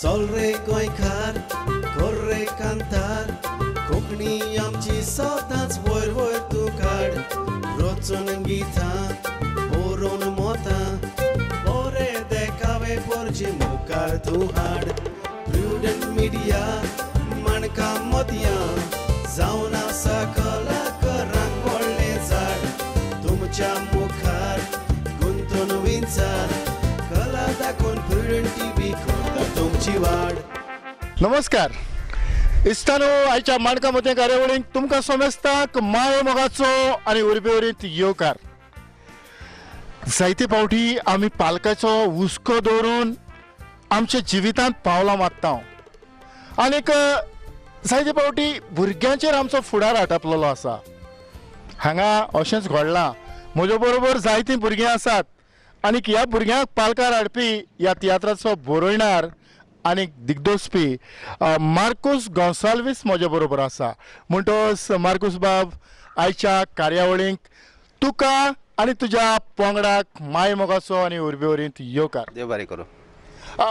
चल रे गोंयकार कर रे कांतार कोंकणी आमची सदांच वयर वयर तूं काड रचून गितां बरोवन मोतां बरे देखावे परचे मुखार तूं हाड प्रुडंट मिडिया माणकां मदयां जावन आसा कलाकारांक व्हडलें झाड तुमच्या मुखार गुंतवणुकींचार कला दाखोवन प्रुडंट टीव्ही करता तुमची वाड. नमस्कार इस्तानो आयच्या माणका मते कार्यावळींक तुमकां समेस्ताक माये मोगाचो आनी उर्बेवरीत येवकार. जायते फावटी आमी पालकाचो हुस्को दवरून आमच्या जिवितांत पावलां मारता आनीक जायते फावटी भुरग्यांचेर आमचो फुडार आटापलेलो आसा. हांगा अशेंच घडलां. म्हजे बरोबर जायतीं भुरगीं आसात आनीक ह्या भुरग्यांक पालकार हाडपी ह्या तियात्राचो बरोयणार आनी दिग्दोसपी मार्कोस गोन्साल्वीस म्हजे बरोबर आसा. म्हणटोच मार्कोस बाब आयच्या कार्यावळींक तुका आनी तुज्या पंगडाक माय मोगाचो आनी उर्बेवरीत येवकार. देव बरें करूं.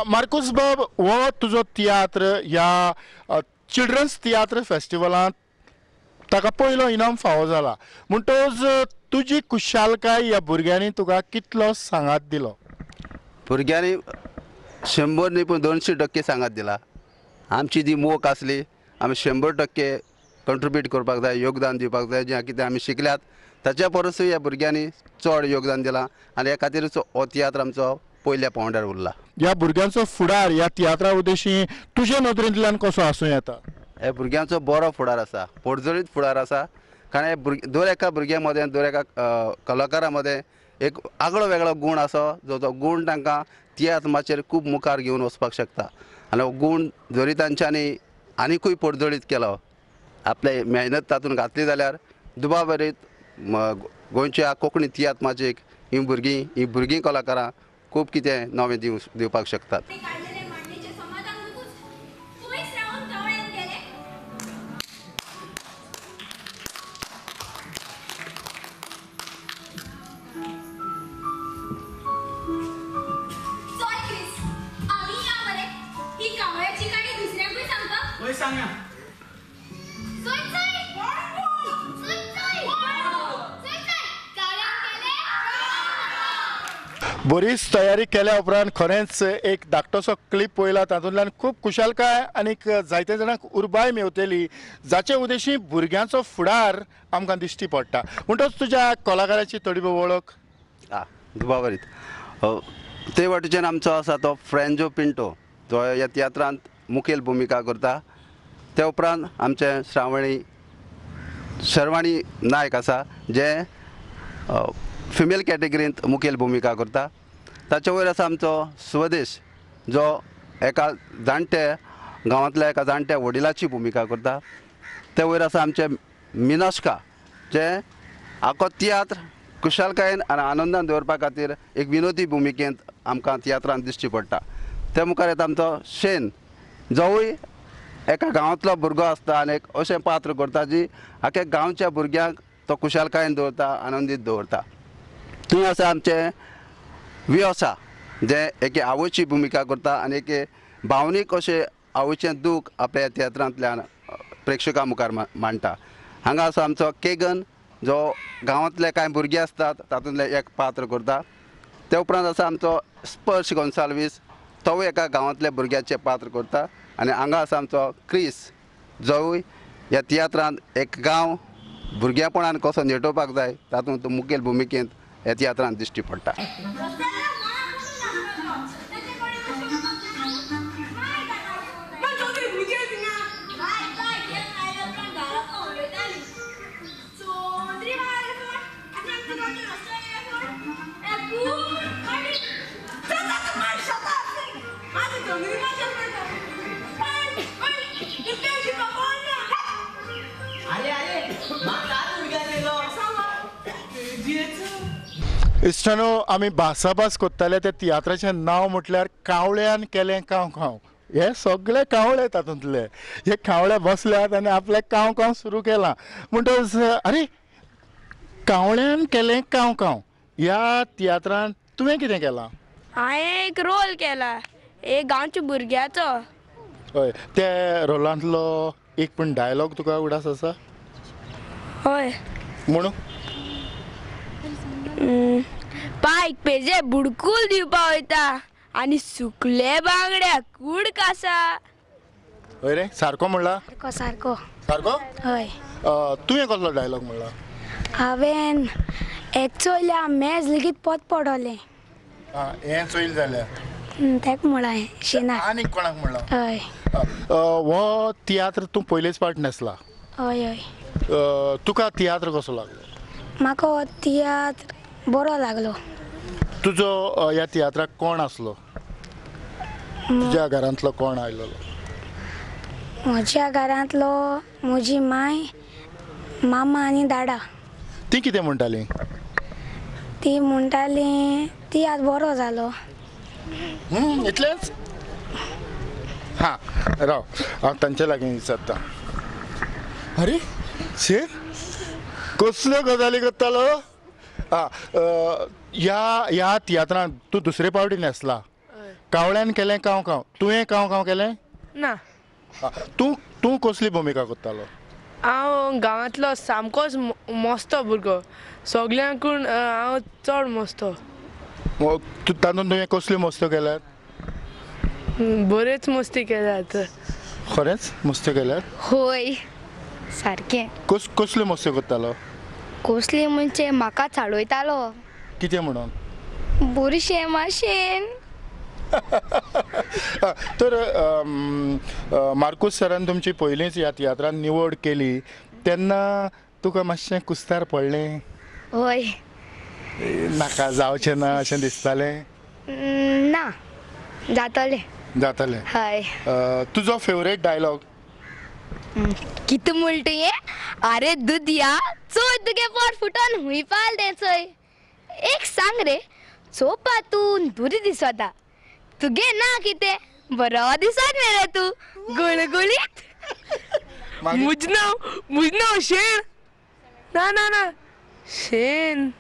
मार्कोस बाब हो तुजो तियात्र ह्या चिल्ड्रन्स तियात्र फेस्टिवलांत ताका पयलो इनाम फावो जाला. म्हणटोच तुजी कुशालकाय ह्या भुरग्यांनी तुका कितलो सांगात दिलो? भुरग्यांनी 100 न्ही पूण 200% सांगात दिला. आमची जी मोख आसली आमी 100% कंट्रिब्यूट करपाक जाय, योगदान दिवपाक जाय. जें कितें आमी शिकल्यात ताच्या परसूय ह्या भुरग्यांनी चड योगदान दिलां आनी ह्या खातीरच हो तियात्र आमचो पयल्या पांवड्यार उरला. ह्या भुरग्यांचो फुडार ह्या तियात्रा उद्देशी तुजे नदरेंतल्यान कसो आसूं येता? हे भुरग्यांचो बरो फुडार आसा, पडजळीत फुडार आसा. कारण हे दर एका भुरग्या मदें दर एका कलाकारा मदें एक आगळो वेगळो गूण आसा जो गूण तांकां तियात्र माचेर खूब मुखार घेवन वचपाक शकता. आनी हो गूण जरी तांच्यांनी आनिकूय पडजळीत केलो, आपले मेहनत तातूंत घातली जाल्यार दुबाबरीत गोंयच्या कोंकणी तियात्र माचयेक ही भुरगीं कलाकारां खूब कितें नवें दिवपाक शकतात. बरीच तयारी केल्या उपरांत खरेंच एक धाकटोसो क्लिप पळयला. तातूंतल्यान खूब कुशालकाय आनीक जायते जाणांक उर्बाय मेवतली जाचे उद्देशी भुरग्यांचो फुडार आमकां दिश्टी पडटा. म्हणटच तुज्या कलाकाराची थोडी वळख? दुबाबरीत ते वाटेच्यान आमचो आसा तो फ्रँजो पिंटो जो ह्या तियात्रांत मुखेल भुमिका करता. ते उपरांत आमचे शर्वाणी नायक आसा जे फिमेल कॅटेगरींत मुखेल भुमिका करता. ताचे वयर आसा आमचो स्वदेश जो एका जाणट्या गांवांतल्या एका जाणट्या वडिलाची भुमिका करता. ते वयर आसा आमचे मिनाश्का जे आखो तियात्र कुशालकायेन आनी आनंदान दवरपा खातीर एक विनोदी भुमिकेंत आमकां तियात्रांत दिश्टी पडटा. ते मुखार येता आमचो शेन जोवूय एका गांवांतलो भुरगो आसता आनी एक अशें पात्र करता जी आख्या गांवच्या भुरग्यांक तो कुशालकायेन दवरता, आनंदीत दवरता. थंय आसा आमचे वियोसा जे एके आवयची भुमिका करता आनी एके भावनीक अशें आवयचें दूख आपल्या तियात्रांतल्यान प्रेक्षकां मुखार मांडटा. हांगा आसा आमचो केगन जो गांवांतले कांय भुरगे आसतात तातूंतले एक पात्र करता. ते उपरांत आसा आमचो स्पर्श गोन्साल्वीस तोवूय एका गांवांतल्या भुरग्याचें पात्र करता. आनी हांगा आसा आमचो क्रिस जोवूय ह्या तियात्रांत एक गांव भुरग्यापणान कसो नेटोवपाक जाय तातूंत मुखेल भुमिकेंत ह्या तियात्रांत दिश्टी पडटा. इश्टानो आमी भासाभास कोत्ताले त्या तियात्राचें नांव म्हटल्यार कावळ्यान केलें काव काव. हे सगळे कावळे तातूंतले. हे कावळे बसल्यात आनी आपले काव काव सुरू केलां. म्हणटच अरे कावळ्यान केलें काव काव ह्या तियात्रांत तुवें कितें केलां? हांवें एक रोल केला. एक गांवच्या भुरग्याचो. हय ते रोलांतलो एक पण डायलॉग तुका उडास आसा हय. म्हणून पायक पेजे बुडकूल दिवपा वयता आनी सुकले बांगड्या कूड कासा. हय रे सारको म्हणला सारको सारको. सारको हय. तुवें कसलो डायलॉग म्हणला हांवें एक चोयल्या मेज लेगीत पोत पडोलें. हें चोयल जाल्यार तेका म्हळां शेना. आनीक कोणाक म्हणला हय. हो तियात्र तूं पयलेच पार्ट न्हेसला हय हय. तुका तियात्र कसो लागलो म्हाका हो तियात्र बरो लागलो. तुजो ह्या तियात्राक कोण आसलो तुज्या घरांतलो कोण आयलो म्हज्या घरांतलो म्हजी माय मामा आनी दादा. ती कितें म्हणटाली ती म्हणटाली तियात्र बरो जालो. इतलेंच हां राव हांव तांचे लागीं विचारता. अरे शेर कसल्यो गजाली करतालो. ह्या तियात्रांत तूं दुसरे पावटी न्हेसला. कावळ्यान केलें कांव कांव तुवें कांव कांव केलें ना. तूं कसली भुमिका करतालो. हांव गांवांतलो सामकोच मस्तो भुरगो. सगल्यांकून हांव चड मस्तो. तातूंत तुवें कसल्यो मस्त्यो केल्यात. बरेच मस्ती केल्यात. खरेंच मस्त्यो केल्यात. होय सारकें. कसल्यो मस्त्यो करतालो. कसली म्हणजे म्हाका चाडयतालो. कितें म्हणून बुरशें माशेन. तर मार्कूस सरान तुमची पयलींच ह्या तियात्रांत निवड केली तेन्ना तुका मातशें कुस्तार पडलें. हय. नाका जावचें ना अशें दिसतालें. ना जातलें. जातालें. हय. तुजो फेवरेट डायलॉग कितें म्हणटा ये आरे दुदिया चोय तुगे पोट फुटोन हुंय पाल तें चोय. एक सांग रे चोवपातून बरी दिसता. तुगे ना कितें बरो दिसत मरे तूं गुळगुळीत. मुज नांव शेण. ना ना ना शेण.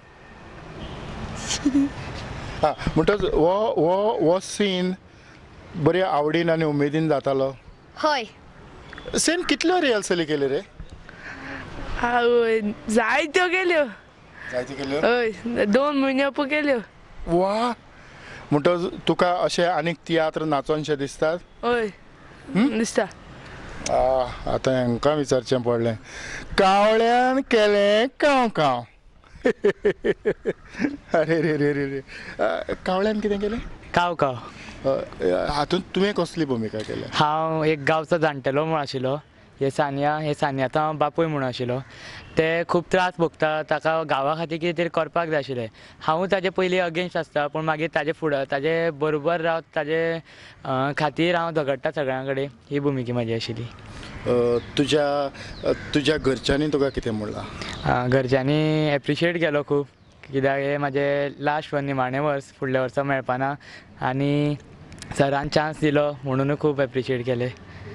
म्हणटच हो सीन बरे आवडीन आनी उमेदीन जातालो. हय. सेन कितल्यो रिहर्सली केल्यो रे. जायत्यो केल्यो. जायत्यो केल्यो. हय 2 म्हयन्या पो केल्यो. वा म्हणटच तुका अशें आनीक तियात्र नाचोनशें दिसतात. हय दिसता. आतां हांकां विचारचें पडलें. कावळ्यान केलें कांव कांव. अरे रे रे रे रे कावळ्यान कितें केलें काव काव. हातूंत तुवें कसली भुमिका केल्या. हांव एक गांवचो जाणटेलो म्हूण आशिल्लो. हे सानियाचो बापूय म्हूण आशिल्लो. ते खूब त्रास भोगता. ताका गांवा खातीर कितें तरी करपाक जाय आशिल्लें. हांवूय ताजे पयलीं अगेन्स्ट आसता पूण मागीर ताजे फुडें ताजे बरोबर रावत ताजे खातीर हांव झगडटा सगळ्यां कडेन. ही भुमिका म्हाजी आशिल्ली. तुज्या घरच्यांनी तुका कितें म्हणलां. घरच्यांनी एप्रिशिएट केलो खूब कित्याक हे म्हाजे लास्ट निमाणें वर्स फुडल्या वर्सा मेळपाना आनी सरान चान्स दिलो म्हणून खूब एप्रिशिएट केलें.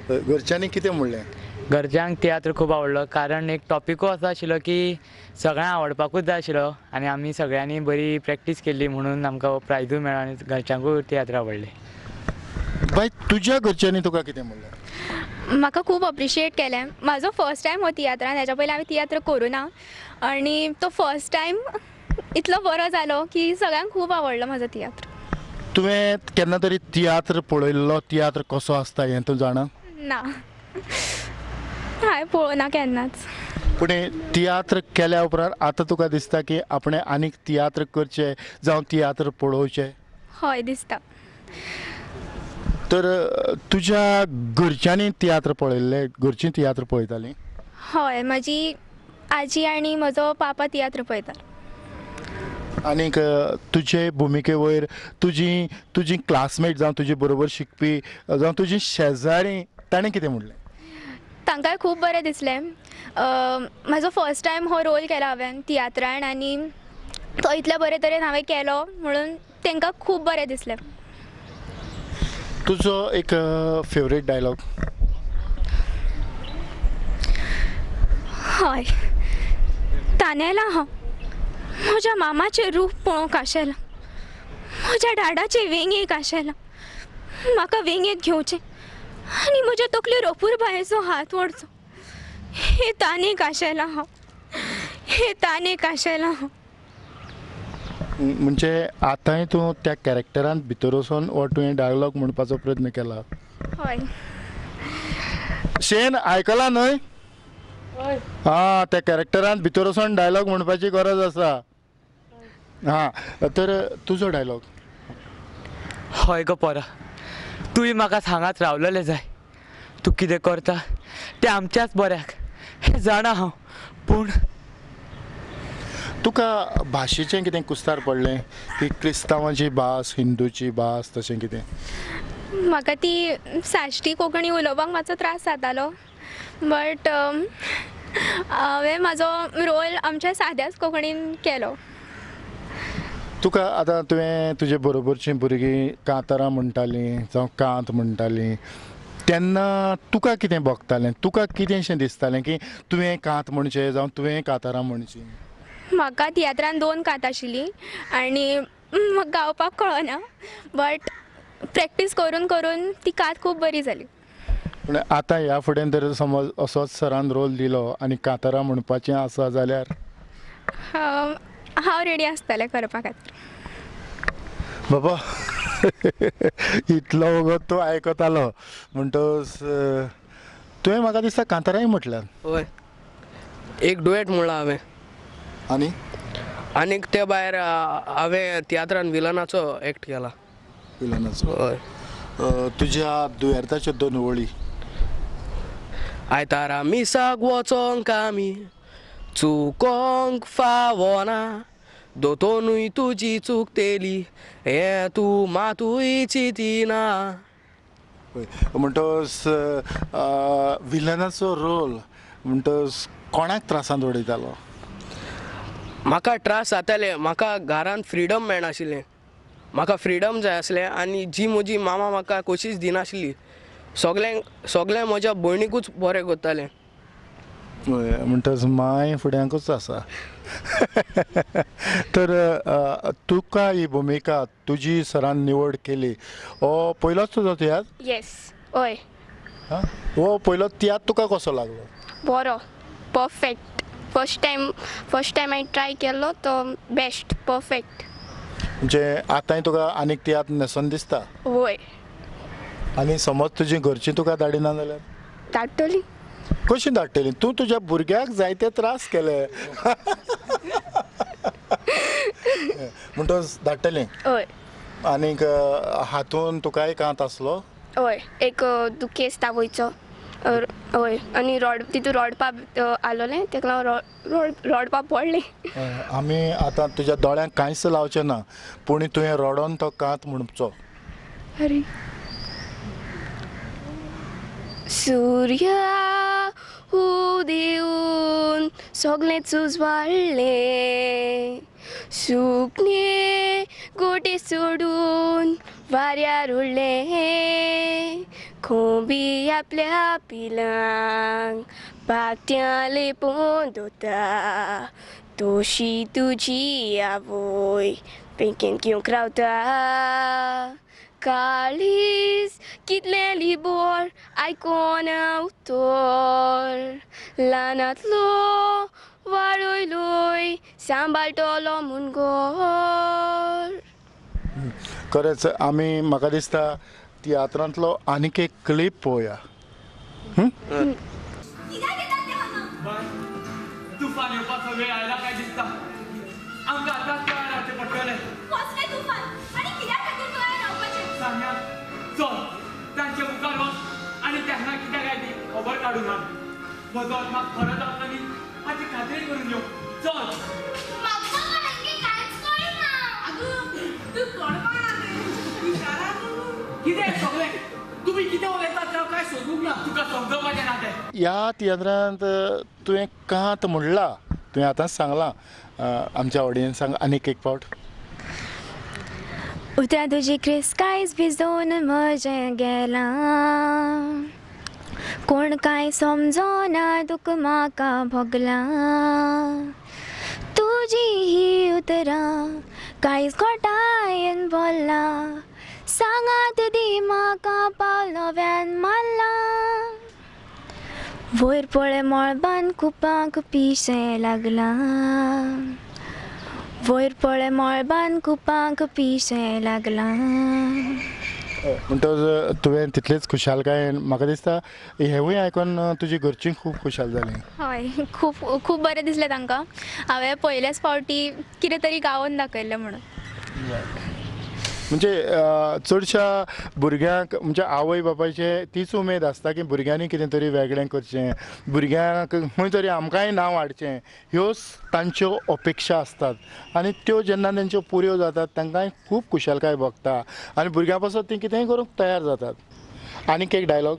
घरच्यांनी कितें म्हणलें. घरच्यांक तियात्र खूब आवडलो कारण एक टॉपिकूय असो आशिल्लो की सगळ्यांक आवडपाकूच जाय आशिल्लो आनी आमी सगळ्यांनी बरी प्रॅक्टीस केल्ली म्हणून आमकां प्रायजूय मेळ्ळो आनी घरच्यांकूय तियात्र आवडलें. बाय तुज्या घरच्यांनी तुका कितें म्हणलें. म्हाका खूब अप्रिशिएट केलें. म्हाजो फर्स्ट टायम हो तियात्रान. हेच्या पयलीं हांवें तियात्र करूं ना आनी तो फर्स्ट टायम इतलो बरो जालो की सगळ्यांक खूब आवडलो म्हाजो तियात्र. तुवें केन्ना तरी तियात्र पळयल्लो. तियात्र कसो आसता हें तूं जाणा. ना हांवें पळोवना केन्नाच. पूण तियात्र केल्या उपरांत आतां तुका दिसता की आपणें आनीक तियात्र करचें जावं तियात्र पळोवचें. हय दिसता. तर तुज्या घरच्यांनी तियात्र पळयल्लें. घरचीं तियात्र पळयतालीं. हय म्हाजी आजी आनी म्हजो पापा तियात्र पळयता. आनीक तुजे भुमिके वयर तुजी क्लासमेट जावं तुजे बरोबर शिकपी जावं तुजी शेजारी ताणें कितें म्हणलें. तांकांय खूब बरें दिसलें. म्हाजो फर्स्ट टायम हो रोल केलो हांवें तियात्रान आनी तो इतल्या बरे तरेन हांवें केलो म्हणून तांकां खूब बरें दिसलें. तुजो एक फेवरेट डायलॉग. हय तानेला हांव म्हज्या मामाचें रूप पळोवंक आशेलां. म्हज्या डाडाचें वेंगेक आशेलां. म्हाका वेंगेत घेवचें आनी म्हज्या तकलेर अपूर्बायेचो हात ओडचो. हे तानेक आशेलां हांव, हे तानेक आशेलां हांव. म्हणजे आतांय तूं त्या कॅरेक्टरांत भितर वचून हो तुवें डायलॉग म्हणपाचो प्रयत्न केला. हय. शेन आयकलां न्हय? हा, त्या कॅरेक्टरांत भितर वचून डायलॉग म्हणपाची गरज आसा. हा, तर तुजो डायलॉग. हय गो पोरा, तुवें म्हाका हांगाच रावलेलें जाय. तूं कितें करता तें आमच्याच बऱ्याक हें जाणा हांव. पूण तुका भाशेचें कितें कुस्तार पडलें की क्रिस्तांवांची भास, हिंदूची भास, तशें कितें? म्हाका ती साश्टी कोंकणी उलोवपाक मातसो त्रास जातालो, बट हांवें म्हाजो रोल आमच्या साद्याच कोंकणीन केलो. तुका आतां तुवें तुजे बरोबरचीं भुरगीं कांतारां म्हणटालीं जावं कांत म्हणटालीं, तेन्ना तुका कितें भोगतालें? तुका कितेंशें दिसतालें की तुवें कांत म्हणचें जावं तुवें कांतारां म्हणचीं? म्हाका तियात्रान 2 कांत आशिल्लीं आनी म्हाका गावपाक कळना, बट प्रॅक्टीस करून करून ती कांत खूब बरी जाली. पूण आतां ह्या फुडें जर समज असोच सरान रोल दिलो आनी कांतारां म्हणपाचें आसा जाल्यार हांव रेडी आसतलें करपा खातीर. बाबा इतलो वगत तूं आयकतालो म्हणटच तुवें म्हाका दिसता कांतारांय म्हटल्यार. हय, एक डुएट म्हणला हांवें. आनी आनीक ते भायर हांवें तियात्रान विलनाचो एक्ट केला. विलनाचो? हय. तुज्या दुयेंताच्यो 2 वळी. आयतारा मिसाक वचोंक आमी चुकोंक फावना, दोतोनूय तुजी चुकतेली हें तूं मातूय चिंतिना. म्हणटच विलनाचो रोल म्हणटच कोणाक त्रासांत उडयतालो? म्हाका त्रास जाताले. म्हाका घरांत फ्रिडम मेळनाशिल्लें. म्हाका फ्रिडम जाय आसलें आनी जी म्हजी मामा म्हाका कोशीश दिनाशिल्ली. सगळें म्हज्या भयणीकूच बरें करतालें. म्हणटच माय फुड्यांकूच आसा. तर तुका ही भुमिका तुजी सरान निवड केली, हो पयलोच तुजो तियात्र? येस. हय. हो पयलो तियात्र तुका कसो लागलो? बरो, परफेक्ट. फर्स्ट टायम हांवें ट्राय केल्लो तो बेस्ट, परफेक्ट. म्हणजे आतांय तुका आनीक तियात्र नेसन दिसता? वय. आनी समज तुजी घरचीं तुका धाडिना जाल्यार? धाडटली. कशी धाडटली? तूं तुज्या भुरग्याक जायते त्रास केले म्हणटच धाडटली? हय. आनीक हातून तुकाय कांत आसलो? हय, एक दुखेस्त आवयचो. हय, आनी तितून रडपाक आलोलें, तेका लागून रडपाक पडलें. आमी आतां तुज्या दोळ्यांक कांयच लावचें ना, पूण तुवें रडोन तो कांत म्हणचो. अरे. सूर्या उदेवून सगळेंच उजवाडलें, सुकणे गोटे सोडून वाऱ्यार उडलें, खोबी आपल्या पिलांक पाक्यां लेपोवन दोता, तोशी तुजी आवय पेकेन घेवंक रावता. काळीज कितलें लिबोर आयकोना उतर, ल्हानांतलो वाडयलोय सांबाळटलो म्हूण घर. खरेंच आमी म्हाका दिसता तियात्रांतलो आनीक एक क्लिप पळोवया. तुफान येवपाचो वेळ आयला काय दिसता. आमकां आतांच तयार रावचें पडटलें. कसलें तुफान आनी कित्याक खातीर तयार रावपाचें? सांगा. चल तांचे मुखार वच आनी तेन्ना कित्याक काय ती खबर काडून हाड. म्हजो आत्मा खरो जावचो न्ही हाची खात्री करून यो. चल. म्हाका कांयच कळना. आगो तूं कळपाना रे. कितें सगळें? तुमी कितें उलयतात तें कांय सोदूंक ना. तुका समजोवपाचें ना तें. ह्या तियात्रांत तुवें कांत म्हणला, तुवें आतांच सांगलां. आमच्या ऑडियन्सांक आनीक एक फावट. उतरां तुजी क्रिस्कायज भिजोवन म्हजें गेलां, कोण कांय समजोना दूख म्हाका भोगलां. तुजी ही उतरां कांयच घोटायन बोल्ला, सांगात दी म्हाका पावलोव्यान मारला वयर पळय मळबान कुपांक पिशें लागला वयर पळय मळबान कुपांक पिशें लागला म्हणटच तुवें तितलेच खुशालकाय म्हाका दिसता हेवूय आयकून तुजी घरचीं खूब खुशाल जालीं. हय खूब खूब बरें दिसलें तांकां. हांवें पयलेच फावटी कितें तरी गावून दाखयलें म्हणून. म्हणजे चडशा भुरग्यांक म्हणजे आवय बापायचे तीच उमेद आसता की भुरग्यांनी कितें तरी वेगळें करचें, भुरग्यांक खंय तरी आमकांय नांव हाडचें, ह्योच तांच्यो अपेक्षा आसतात आनी त्यो जेन्ना तेंच्यो पुऱ्यो जातात तांकांय खूब खुशालकाय भोगता आनी भुरग्यां पासून तीं कितेंय करूंक तयार जातात. आनीक एक डायलॉग.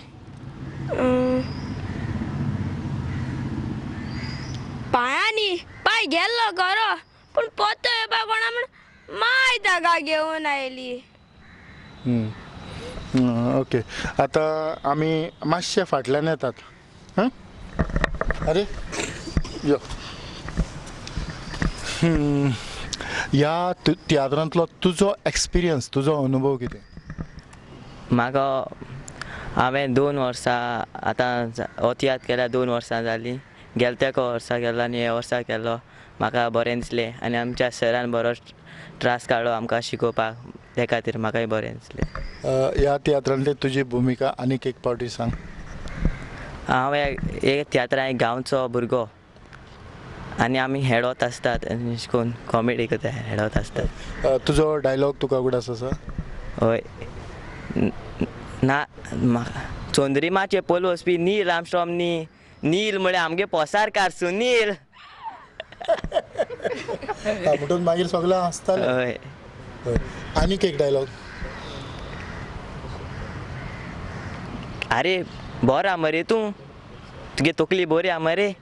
पांयांनी पांय गेल्लो गरो पूण पोतो येवपा कोणा म्हण माय ताका घेवन आयली. ओके, आतां आमी मातशे फाटल्यान येतात. हां अरे यो. ह्या तियात्रांतलो तुजो एक्सपिरियन्स, तुजो अनुभव कितें? म्हाका हांवें 2 वर्सां आतां हो तियात्र केल्या 2 वर्सां जालीं. गेल्या वर्सा केलो आनी हे वर्सा केलो. म्हाका बरें दिसलें आनी आमच्या सरान बरो त्रास काडलो आमकां शिकोवपाक, ते खातीर म्हाकाय बरें दिसलें. ह्या तियात्रांतली तुजी भुमिका आनीक एक फावटी सांग. हांव एक तियात्रांत एक गांवचो भुरगो आनी आमी हेडोत आसतात आनी अशें करून कॉमेडी करता, हेडोत आसतात. तुजो डायलॉग तुका उगडास आसा? हय. ना चोंदरी माचे पोल वचपी नील आमस्ट्रॉम नी नील म्हळ्यार आमगे पोसार कारसून नील. म्हणून मागीर सगळें आसतालें. हय. आनीक एक डायलॉग. आरे बरो मरे तूं, तुगे तकली बरी आहा मरे.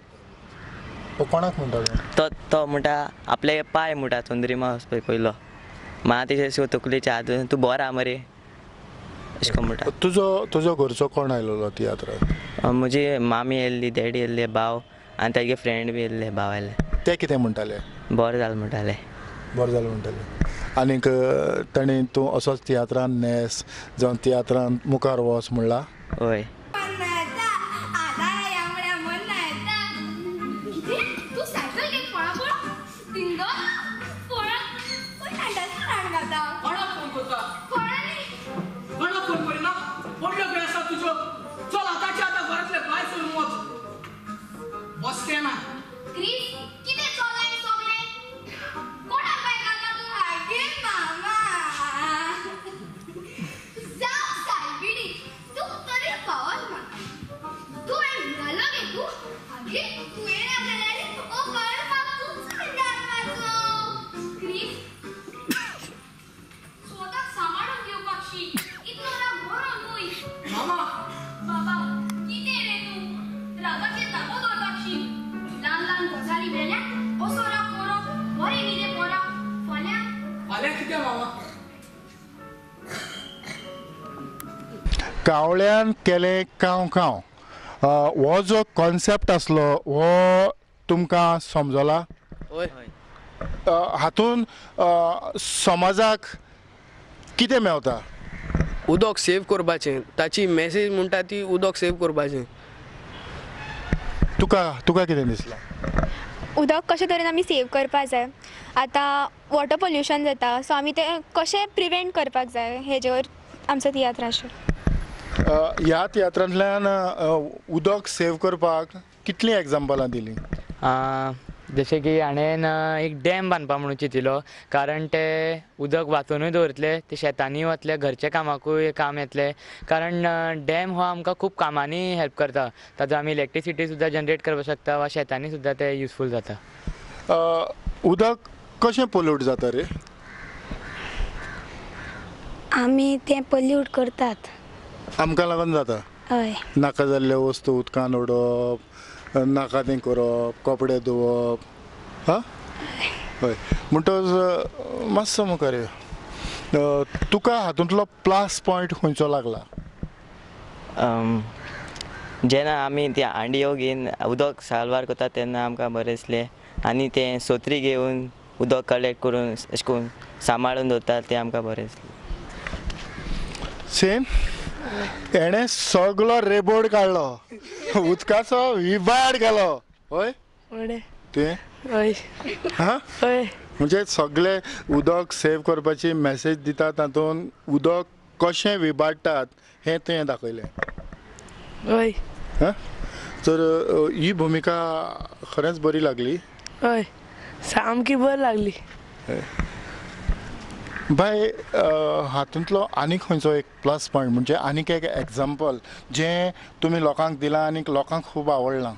कोणाक म्हणटा तो म्हणटा आपले पाय म्हणटा चोंदरीमा वचपी पयलो. म्हाका तेजे तकलेचे हात तूं बरो आहा मरे अशें करून म्हणटा. तुजो घरचो कोण आयलो तियात्रांत? म्हजी मामी येयल्ली, डॅडी येयल्ले, भाव आनी तागे फ्रेंड बी येयल्ले, भाव आयले. ते कितें म्हणटाले? बरें जालें म्हणटाले. बरें जालें म्हणटाले. आनीक ताणें तूं असोच तियात्रांत नेस जावं तियात्रांत मुखार वच म्हणला? हय. कावळ्यान केलें काव काव हो जो कॉन्सेप्ट आसलो हो तुमकां समजला? हातून समाजाक कितें मेवता? उदक सेव करपाचें, ताची मॅसेज म्हणटा ती उदक सेव करपाचें. तुका कितें दिसलां? उदक कशे तरेन आमी सेव करपाक जाय. आतां वॉटर पोल्युशन जाता सो आमी तें कशें प्रिवेंट करपाक जाय हेजेर आमचो तियात्र आशिल्लो. ह्या तियात्रांतल्यान उदक सेव करपाक कितलीं एग्जाम्पलां दिलीं? जशें की हांवें एक डॅम बांदपा म्हणून चिंतिल्लो, कारण ते उदक वाचोनूय दवरतले, ते शेतांनी वतले, घरच्या कामाकूय काम येतले. कारण डॅम हो आमकां खूब कामांनी हेल्प करता. ताचो आमी इलेक्ट्रिसिटी सुद्दां जनरेट करपाक शकता वा शेतांनी सुद्दां ते युजफूल जाता. उदक कशें पोल्यूट जाता रे? आमी तें पोल्यूट करतात. आमकां लागून जाता? हय. नाका जाल्ल्यो वस्तू उदकान उडोवप, नाका तें करप, कपडे धुवप. हां हय. म्हणटच मातसो मुखार यो. तुका हातूंतलो प्लस पॉयंट खंयचो लागला? जेन्ना आमी ती हांडयो घेवन उदक साल्वार करता तेन्ना आमकां बरें दिसलें. आनी तें सोत्री घेवन उदक कलेक्ट करून अशें करून सांबाळून दवरतात तें आमकां बरें दिसलें. सेम एणे सगळो रेबोड काडलो उदकाचो विबाड केलो हय तुवें हा म्हणजे सगळे उदक सेव करपाची मॅसेज दिता तातूंत उदक कशें विबाडटात हें तुवें दाखयलें हय हा तर ही भुमिका खरेंच बरी लागली हय सामकी बरी लागली बाय हातूंतलो आनीक खंयचो एक प्लस पॉयंट म्हणजे आनीक एक एग्जाम्पल जें तुमी लोकांक दिलां आनी लोकांक खूब आवडलां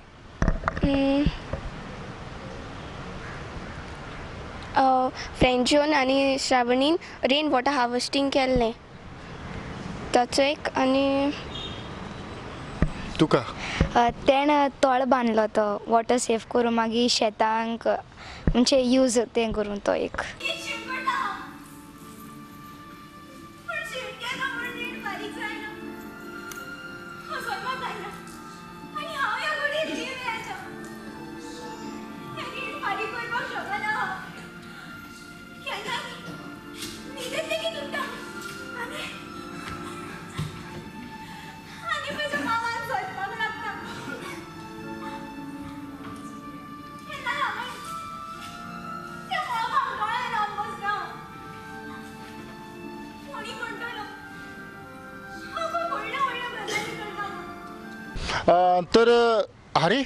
फ्रेंचून आनी श्रावणीन रेन वॉटर हार्वेस्टिंग केल्लें ताचो एक आनी तुका तेणें तळ बांदलो तो वॉटर सेव करून मागीर शेतांक म्हणजे यूज तें करून तो एक तर अरे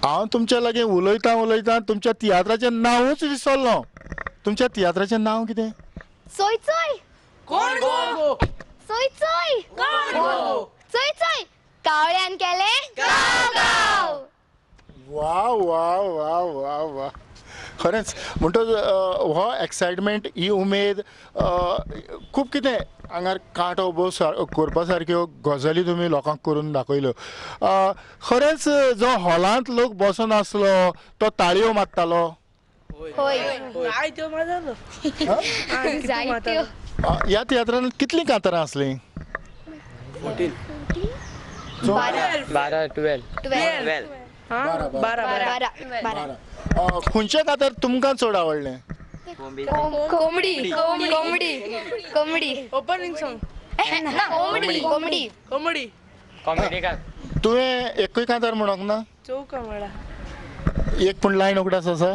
हांव तुमच्या लागीं उलयतां तुमच्या तियात्राचें नांवूच विसरलो तुमच्या तियात्राचें नांव कितें चोय चोय कोण गो चोय चोय कोण गो चोय चोय कावळ्यान केलें गाव गाव वा वा वा वा वा खरेंच म्हणटच हो एक्सायटमेंट ही उमेद खूब कितें हांगार कांटो उबो करपा सारक्यो गजाली तुमी लोकांक करून दाखयल्यो खरेंच जो हॉलांत लोक बसून आसलो तो ताळयो मारतालो ह्या तियात्रांत कितलीं कांतारां आसलीं 12 खंयचें कांतार तुमकां चड आवडलें कोंबडी कोंबडी कोंबडी ओपनिंग सॉंग कोंबडी कोंबडी कॉमेडी का तुवें एकूय कांतार म्हणोंक ना चौका म्हणा एक पूण लायन उगडास आसा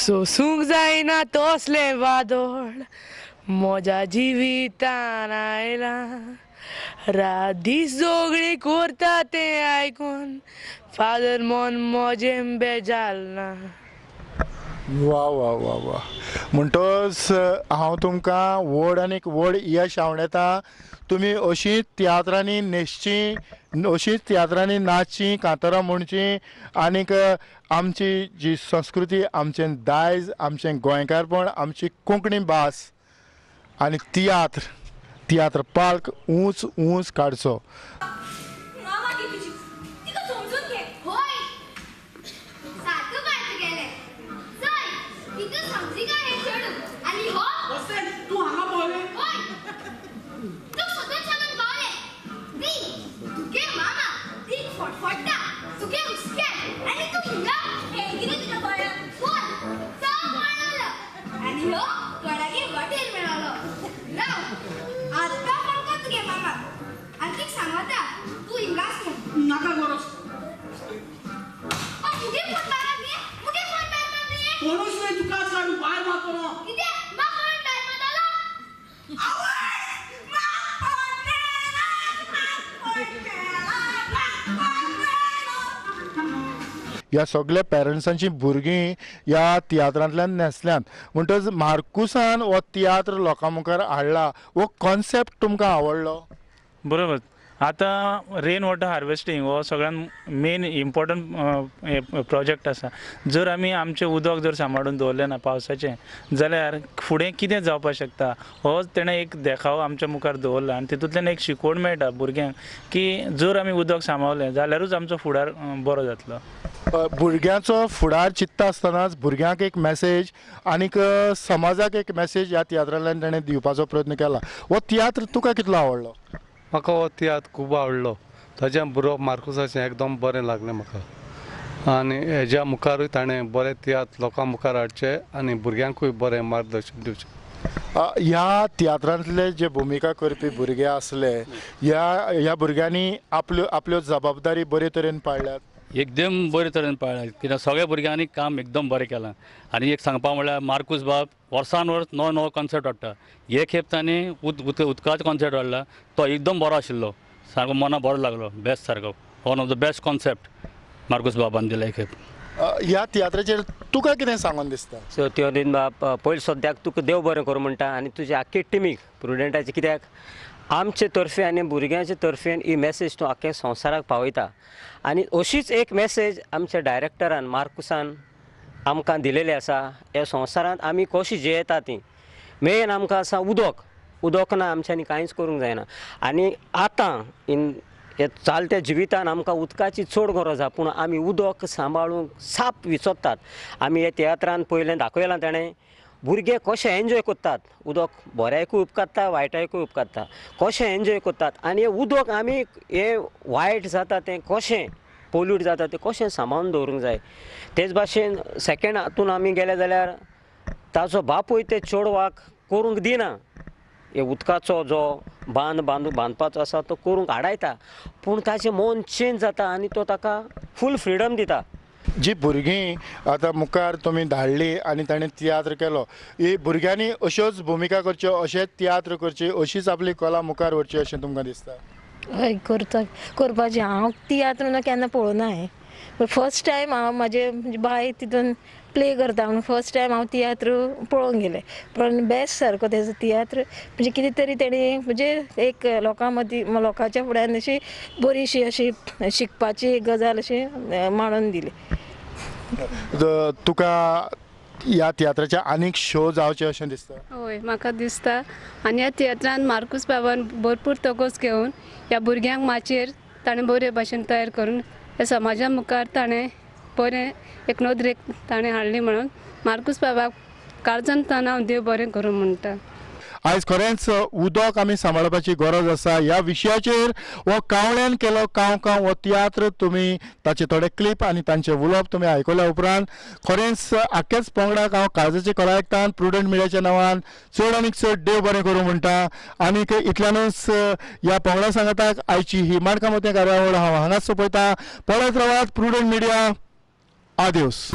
सोसूंक जायना तसलें वादळ म्हज्या जिवितान आयलां रात दीस जोगळी करता तें आयकून फादर मन म्हजें बेजारना वा वा वा वा म्हणटच हांव तुमकां व्हड आनीक व्हड यश आवडटा तुमी अशींच तियात्रांनी न्हेसची अशींच तियात्रांनी नाचची कांतारां म्हणची आनीक आमची जी संस्कृती आमचें दायज आमचें गोंयकारपण आमची कोंकणी भास आनी तियात्र पालक ऊंच काडचो ह्या सगळ्या पेरंट्सांची भुरगीं ह्या तियात्रांतल्यान न्हेसल्यांत म्हणटच मार्कुसान हो तियात्र लोकां मुखार हाडला हो कॉन्सेप्ट तुमकां आवडलो बरोबर आतां रेन वॉटर हार्वेस्टिंग हो सगळ्यान मेन इम्पॉर्टंट प्रोजेक्ट आसा जर आमी आमचें उदक जर सांबाळून दवरलें ना पावसाचें जाल्यार फुडें कितें जावपाक शकता हो तेणें एक देखाव आमच्या मुखार दवरला आनी तितूंतल्यान एक शिकवण मेळटा भुरग्यांक की जर आमी उदक सांबाळलें जाल्यारूच आमचो फुडार बरो जातलो भुरग्यांचो फुडार चिंतता आसतनाच भुरग्यांक एक मॅसेज आनीक समाजाक एक मॅसेज ह्या तियात्रांतल्यान ताणें दिवपाचो प्रयत्न केला हो तियात्र तुका कितलो आवडलो म्हाका हो तियात्र खूब आवडलो ताचें बरोवप मार्कुसाचें एकदम बरें लागलें म्हाका आनी हेज्या मुखारूय ताणें बरें तियात्र लोकां मुखार हाडचें आनी भुरग्यांकूय बरें मार्गदर्शन दिवचें ह्या तियात्रांतले जे भुमिका करपी भुरगे असले ह्या भुरग्यांनी आपल्यो जबाबदारी बरे तरेन पाळल्यात एकदम बरे तरेन पाळ्ळ्या कित्याक सगळ्या भुरग्यांनी काम एकदम बरें केलां आनी एक सांगपा म्हळ्यार मार्कूस बाब वर्सान वर्स नवो कॉन्सर्ट हाडटा हे खेप तांणी उदकाचो कॉन्सर्ट हाडला तो एकदम बरो आशिल्लो सारको मना बरो लागलो बेस्ट सारको one of the best concept Markose बाबान दिला खेप ह्या तियात्राचेर तुका कितें सांगून दिसता सो त्यो बाब पयलीं सद्याक तुका देव बरें करूं म्हणटा आनी तुजे आख्खे टिमीक प्रुडंटाचे कित्याक आमचे तर्फे आनी भुरग्यांचे तर्फेन ही मॅसेज तूं आख्या संवसाराक पावयता आनी अशीच एक मॅसेज आमच्या डायरेक्टरान मार्कुसान आमकां दिलेली आसा ह्या संवसारांत आमी कशी जियेता ती मेन आमकां आसा उदक ना आमच्यांनी कांयच करूंक जायना आनी आतां हे चालत्या जिवितान आमकां उदकाची चड गरज आसा पूण आमी उदक सांबाळूंक साप विसरतात आमी हे तियात्रान पयलें दाखयलां ताणें भुरगे कशे एन्जॉय करतात उदक बऱ्याकूय उपकारता वायटायकूय उपकारता कशें एन्जॉय करतात आनी हे उदक आमी हे वायट जाता तें कशें पोल्यूट जाता तें कशें सांबाळून दवरूंक जाय तेच भाशेन सेकेंड हातून आमी गेले जाल्यार ताचो बापूय ते चेडवाक करूंक दिना हे उदकाचो जो बांदपाचो आसा तो करूंक आडायता पूण ताचें मन चेंज जाता आनी तो ताका फूल फ्रिडम दिता जी भुरगीं आतां मुखार तुमी धाडली आनी ताणें तियात्र केलो ही भुरग्यांनी अश्योच भुमिका करच्यो अशेंच तियात्र करची अशीच आपली कला मुखार व्हरची अशें तुमकां दिसता हय करपाचें हांव तियात्र केन्ना पळोवना हांवें फर्स्ट टायम हांव म्हाजे बाय तितून प्ले करता म्हणून फर्स्ट टायम हांव तियात्र पळोवंक गेलें पण बेस्ट सारको तेजो तियात्र म्हणजे कितें तरी तेणी म्हणजे एक लोकां मदीं लोकांच्या फुड्यान अशी बरीशी अशी शिकपाची गजाल अशी मांडून दिली तुका ह्या तियात्राचे आनीक शो जावचे अशें दिसता हय म्हाका दिसता आनी ह्या तियात्रान मार्कूस बाबान भरपूर तोकोस घेवन ह्या भुरग्यांक माचयेर ताणें बरे भाशेन तयार करून ह्या समाजा मुखार ताणें बरें एक नदरेक ताणें हाडली म्हणून मार्कूस बाबाक काळजांतल्यान हांव देव बरें करूं म्हणटा आयज खरेंच उदक आमी सांबाळपाची गरज आसा ह्या विशयाचेर हो कावळ्यान केलो काव हो तियात्र तुमी ताचे थोडे क्लिप आनी तांचे उलोवप तुमी आयकल्या उपरांत खरेंच आख्याच पंगडाक हांव काळजाचे कलायकतान प्रुडंट मिडियाच्या नांवान चड आनीक चड देव बरें करूं म्हणटा आनीक इतल्यानूच ह्या पंगडा सांगताक आयची ही माणकामोते कार्यावळ हांव हांगाच सोंपयता पळयत रावात प्रुडंट मिडिया आदिवस